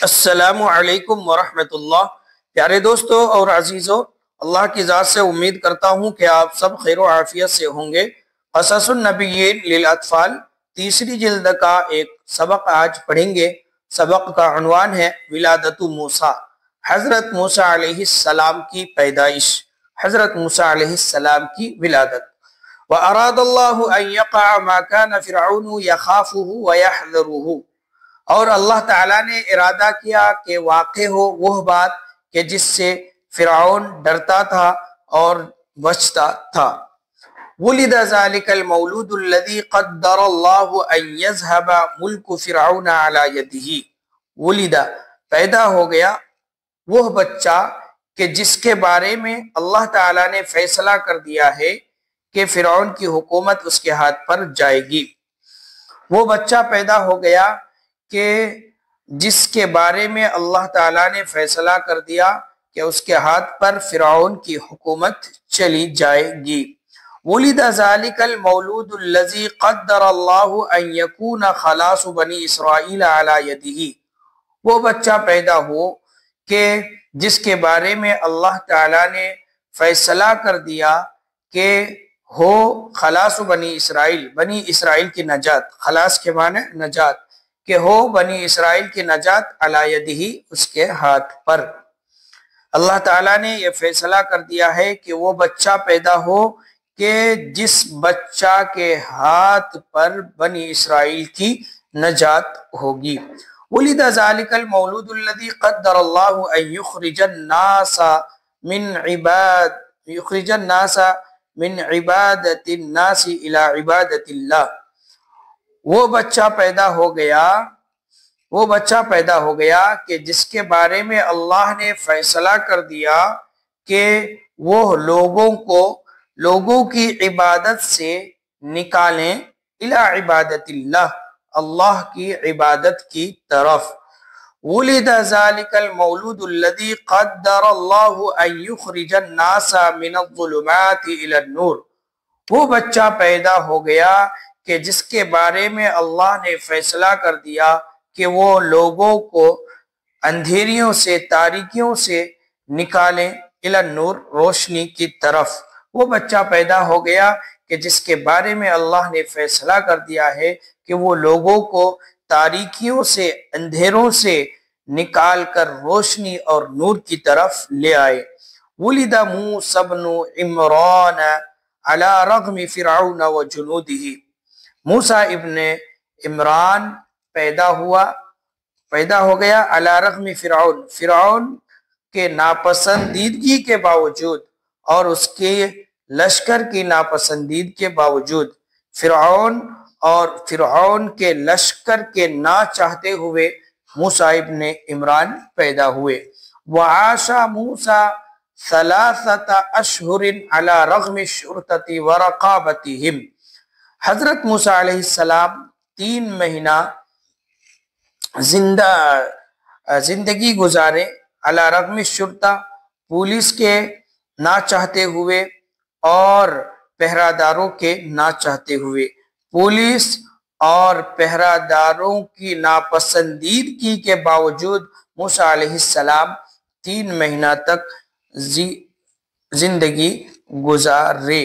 السلام علیکم ورحمۃ اللہ۔ پیارے دوستو اور عزیزو، اللہ کی ذات سے امید کرتا ہوں کہ آپ سب خیر و عافیت سے ہوں گے۔ قصص النبیین للاطفال تیسری جلد کا ایک سبق آج پڑھیں گے۔ سبق کا عنوان ہے ولادت موسیٰ، حضرت موسیٰ علیہ السلام کی پیدائش، حضرت موسیٰ علیہ السلام کی ولادت۔ وَأَرَادَ اللَّهُ أَن يَقَعَ مَا كَانَ فِرْعَوْنُ يَخَافُهُ وَيَحْذَرُهُ، اور اللہ تعالیٰ نے ارادہ کیا کہ واقع ہو وہ بات کہ جس سے فرعون ڈرتا تھا اور بچتا تھا۔ وَلِدَ ذَلِكَ الْمَوْلُودُ الَّذِي قَدَّرَ اللَّهُ أَن يَذْهَبَ مُلْكُ فِرْعَوْنَ عَلَى يَدِهِ، وَلِدَ پیدا ہو گیا وہ بچہ کہ جس کے بارے میں اللہ تعالیٰ نے فیصلہ کر دیا ہے کہ فرعون کی حکومت اس کے ہاتھ پر جائے گی۔ وہ بچہ پیدا ہو گیا کہ جس کے بارے میں اللہ تعالیٰ نے فیصلہ کر دیا کہ اس کے ہاتھ پر فرعون کی حکومت چلی جائے گی۔ وَلِدَ ذَلِكَ الْمَوْلُودُ الَّذِي قَدَّرَ اللَّهُ أَن يَكُونَ خَلَاصُ بَنِي إِسْرَائِيلَ عَلَى يَدِهِ، وہ بچہ پیدا ہو کہ جس کے بارے میں اللہ تعالیٰ نے فیصلہ کر دیا کہ ہو خلاص بنی اسرائیل، بنی اسرائیل کی نجات، خلاص کے معنی نجات، کہ ہو بنی اسرائیل کی نجات علی یدہ، اس کے ہاتھ پر۔ اللہ تعالیٰ نے یہ فیصلہ کر دیا ہے کہ وہ بچہ پیدا ہو کہ جس بچہ کے ہاتھ پر بنی اسرائیل کی نجات ہوگی۔ وَلِدَ ذَلِكَ الْمَوْلُودُ الَّذِي قَدَّرَ اللَّهُ أَن يُخْرِجَ النَّاسَ من عبادت الناس الى عبادت اللہ، وہ بچہ پیدا ہو گیا کہ جس کے بارے میں اللہ نے فیصلہ کر دیا کہ وہ لوگوں کی عبادت سے نکالیں الى عبادت اللہ کی عبادت کی طرف۔ وَلِدَ ذَلِكَ الْمَوْلُودُ الَّذِي قَدَّرَ اللَّهُ أَن يُخْرِجَ النَّاسَ مِنَ الظُّلُمَاتِ إِلَى النُّورِ، وہ بچہ پیدا ہو گیا کہ جس کے بارے میں اللہ نے فیصلہ کر دیا کہ وہ لوگوں کو اندھیریوں سے، تاریکیوں سے نکالیں الی النور، روشنی کی طرف۔ وہ بچہ پیدا ہو گیا کہ جس کے بارے میں اللہ نے فیصلہ کر دیا ہے کہ وہ لوگوں کو تاریکیوں سے، اندھیروں سے نکال کر روشنی اور نور کی طرف لے آئے۔ وَلِدَ مُوسَى بْنُ عِمْرَانَ عَلَى رَغْمِ فِرْعَوْنَ وَجُنُودِهِ، موسیٰ ابن عمران پیدا ہو گیا علی رغم فرعون کے ناپسندیدگی کے باوجود اور اس کے لشکر کی ناپسندیدگی کے باوجود، فرعون کے لشکر کے نہ چاہتے ہوئے موسیٰ ابن عمران پیدا ہوئے۔ وَعَاشَ مُوسَى 3 أشهر على رغم الشرطة ورقابتهم، حضرت موسیٰ علیہ السلام 3 مہینہ زندگی گزارے علی رغم الشرطہ، پولیس کے نہ چاہتے ہوئے اور پہرہ داروں کے نہ چاہتے ہوئے۔ پولیس اور پہرہ داروں کی ناپسندیدگی کے باوجود موسیٰ علیہ السلام 3 مہینہ تک زندگی گزارے۔